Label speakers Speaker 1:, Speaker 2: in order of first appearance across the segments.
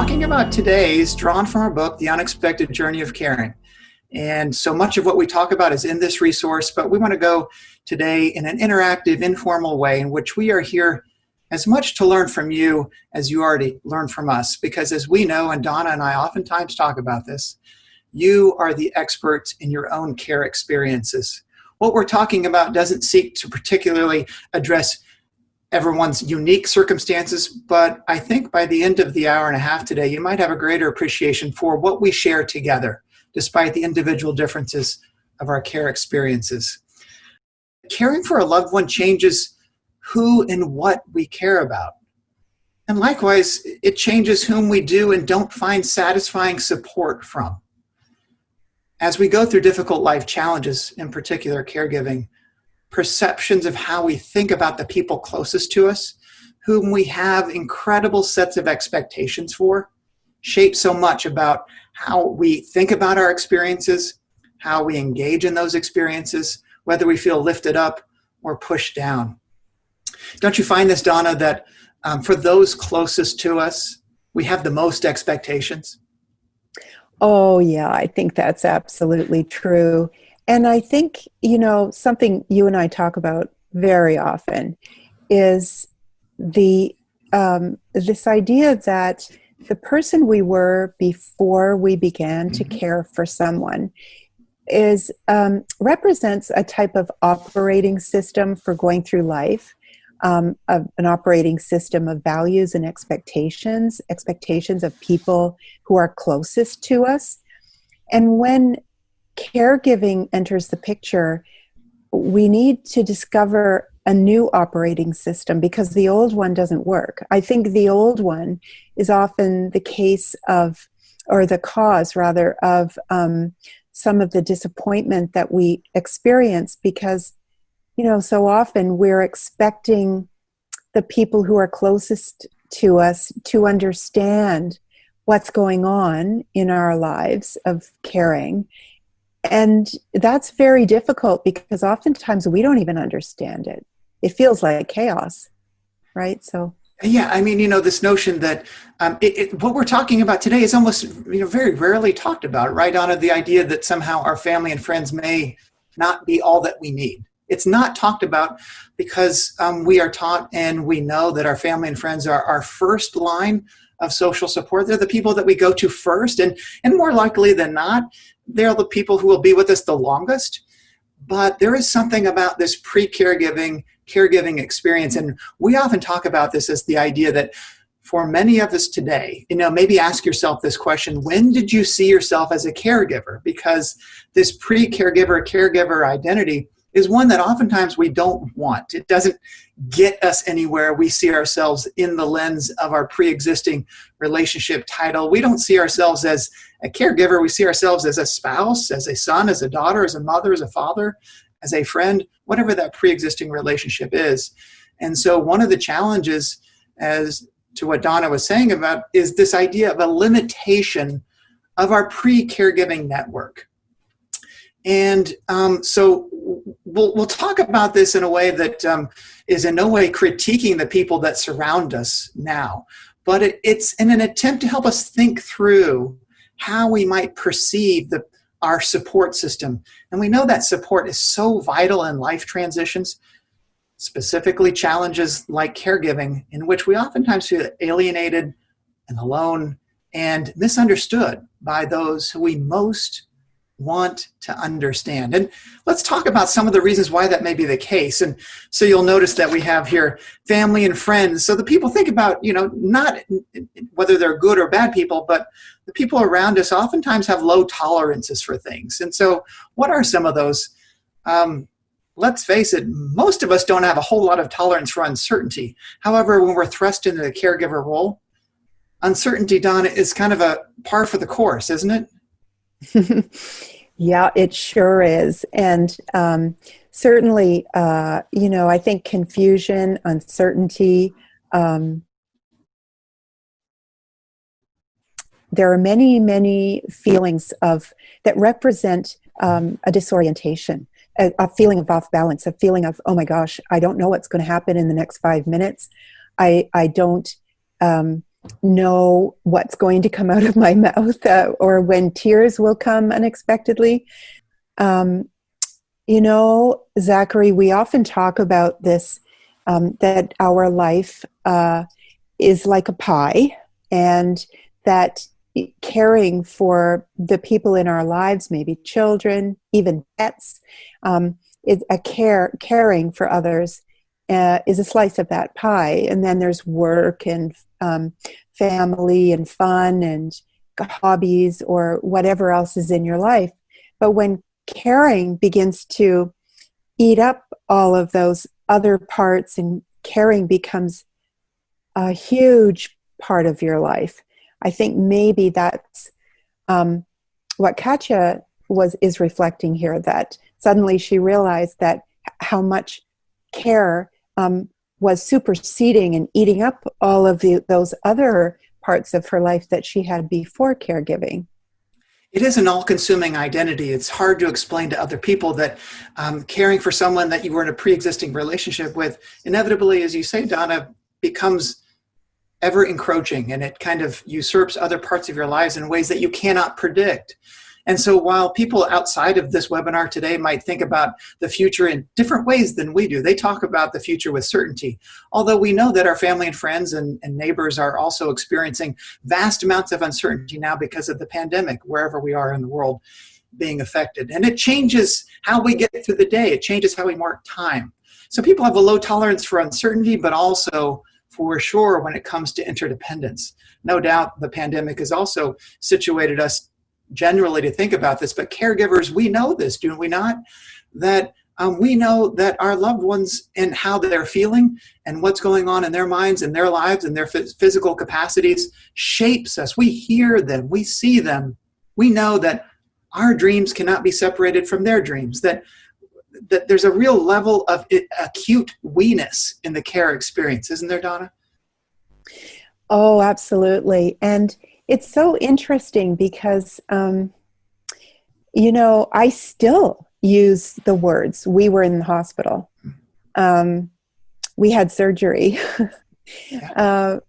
Speaker 1: talking about today is drawn from our book, The Unexpected Journey of Caring. And so much of what we talk about is in this resource, but we want to go today in an interactive, informal way in which we are here as much to learn from you as you already learned from us. Because as we know, and Donna and I oftentimes talk about this, you are the experts in your own care experiences. What we're talking about doesn't seek to particularly address everyone's unique circumstances, but I think by the end of the hour and a half today, you might have a greater appreciation for what we share together, despite the individual differences of our care experiences. Caring for a loved one changes who and what we care about. And likewise, it changes whom we do and don't find satisfying support from. As we go through difficult life challenges, in particular caregiving, perceptions of how we think about the people closest to us, whom we have incredible sets of expectations for, shape so much about how we think about our experiences, how we engage in those experiences, whether we feel lifted up or pushed down. Don't you find this, Donna, that for those closest to us, we have the most expectations?
Speaker 2: Oh, yeah, I think that's absolutely true. And I think, something you and I talk about very often is this idea that the person we were before we began to care for someone is represents a type of operating system for going through life, an operating system of values and expectations of people who are closest to us. And when caregiving enters the picture, we need to discover a new operating system because the old one doesn't work. I think the old one is often the case of, or the cause rather, of some of the disappointment that we experience because, so often we're expecting the people who are closest to us to understand what's going on in our lives of caring. And that's very difficult because oftentimes we don't even understand it. It feels like chaos, right? So,
Speaker 1: yeah, this notion that what we're talking about today is almost, very rarely talked about, right? On the idea that somehow our family and friends may not be all that we need. It's not talked about because we are taught and we know that our family and friends are our first line of social support. They're the people that we go to first, and more likely than not, they're the people who will be with us the longest. But there is something about this caregiving experience, and we often talk about this as the idea that for many of us today, maybe ask yourself this question: when did you see yourself as a caregiver? Because this caregiver identity is one that oftentimes we don't want. It doesn't get us anywhere. We see ourselves in the lens of our pre-existing relationship title. We don't see ourselves as a caregiver. We see ourselves as a spouse, as a son, as a daughter, as a mother, as a father, as a friend, whatever that pre-existing relationship is. And so one of the challenges, as to what Donna was saying about, is this idea of a limitation of our pre-caregiving network. And so we'll talk about this in a way that is in no way critiquing the people that surround us now, but it's in an attempt to help us think through how we might perceive our support system. And we know that support is so vital in life transitions, specifically challenges like caregiving, in which we oftentimes feel alienated and alone and misunderstood by those who we most want to understand. And let's talk about some of the reasons why that may be the case. And so you'll notice that we have here family and friends. So the people think about, not whether they're good or bad people, but the people around us oftentimes have low tolerances for things. And so what are some of those? Let's face it, most of us don't have a whole lot of tolerance for uncertainty. However, when we're thrust into the caregiver role, uncertainty, Donna, is kind of a par for the course, isn't it?
Speaker 2: Yeah, it sure is. And certainly, I think confusion, uncertainty, there are many, many feelings that represent a disorientation, a feeling of off balance, a feeling of, oh my gosh, I don't know what's going to happen in the next 5 minutes. I don't know what's going to come out of my mouth, or when tears will come unexpectedly. Um, Zachary, we often talk about this, that our life is like a pie, and that caring for the people in our lives, maybe children, even pets, is caring for others is a slice of that pie. And then there's work and family and fun and hobbies or whatever else is in your life. But when caring begins to eat up all of those other parts, and caring becomes a huge part of your life, I think maybe that's what Katya is reflecting here, that suddenly she realized that how much care was superseding and eating up all of those other parts of her life that she had before caregiving.
Speaker 1: It is an all-consuming identity. It's hard to explain to other people that caring for someone that you were in a pre-existing relationship with, inevitably, as you say, Donna, becomes ever encroaching, and it kind of usurps other parts of your lives in ways that you cannot predict. And so while people outside of this webinar today might think about the future in different ways than we do, they talk about the future with certainty. Although we know that our family and friends and neighbors are also experiencing vast amounts of uncertainty now because of the pandemic, wherever we are in the world being affected. And it changes how we get through the day. It changes how we mark time. So people have a low tolerance for uncertainty, but also for sure when it comes to interdependence. No doubt the pandemic has also situated us generally to think about this, but caregivers, we know this, do we not? That we know that our loved ones and how they're feeling and what's going on in their minds and their lives and their physical capacities shapes us. We hear them, we see them. We know that our dreams cannot be separated from their dreams, that there's a real level of acute we-ness in the care experience, isn't there, Donna?
Speaker 2: Oh, absolutely. And it's so interesting because, I still use the words, we were in the hospital. We had surgery.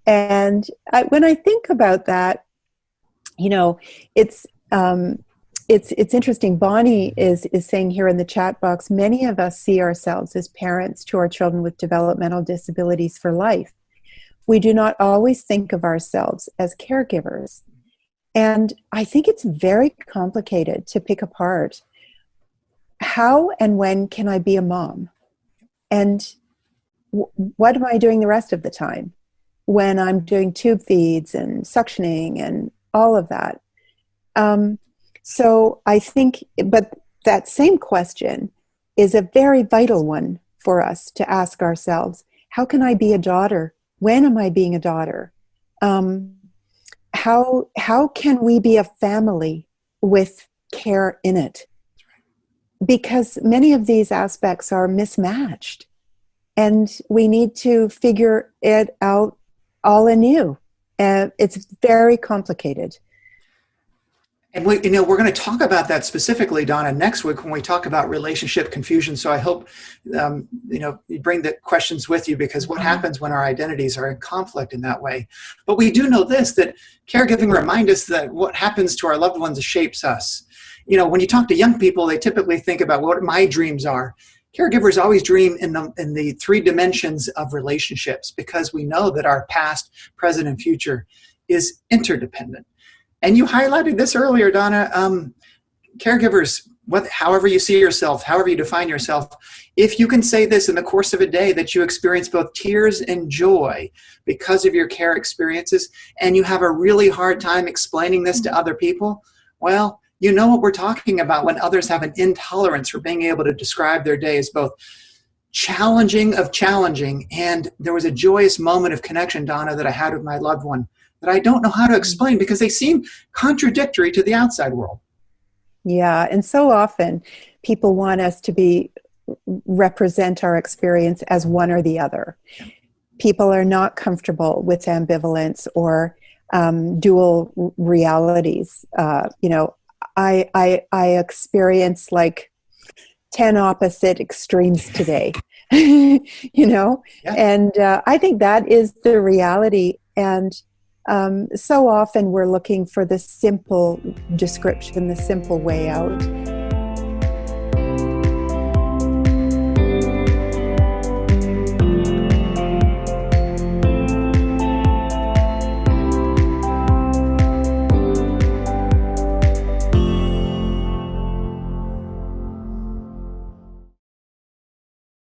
Speaker 2: And when I think about that, it's interesting. Bonnie is saying here in the chat box, many of us see ourselves as parents to our children with developmental disabilities for life. We do not always think of ourselves as caregivers. And I think it's very complicated to pick apart how and when can I be a mom? And what am I doing the rest of the time when I'm doing tube feeds and suctioning and all of that? So I think, but that same question is a very vital one for us to ask ourselves. How can I be a daughter? When am I being a daughter? How can we be a family with care in it? Because many of these aspects are mismatched, and we need to figure it out all anew. It's very complicated.
Speaker 1: And we're going to talk about that specifically, Donna, next week when we talk about relationship confusion. So I hope, you bring the questions with you, because what happens when our identities are in conflict in that way? But we do know this, that caregiving reminds us that what happens to our loved ones shapes us. When you talk to young people, they typically think about what my dreams are. Caregivers always dream in the three dimensions of relationships, because we know that our past, present, and future is interdependent. And you highlighted this earlier, Donna. Caregivers, however you see yourself, however you define yourself, if you can say this in the course of a day that you experience both tears and joy because of your care experiences, and you have a really hard time explaining this to other people, well, you know what we're talking about when others have an intolerance for being able to describe their day as both challenging, and there was a joyous moment of connection, Donna, that I had with my loved one that I don't know how to explain because they seem contradictory to the outside world.
Speaker 2: Yeah, and so often people want us to represent our experience as one or the other. People are not comfortable with ambivalence or dual realities. I experience like 10 opposite extremes today, Yeah. And I think that is the reality. And So often we're looking for the simple description, the simple way out.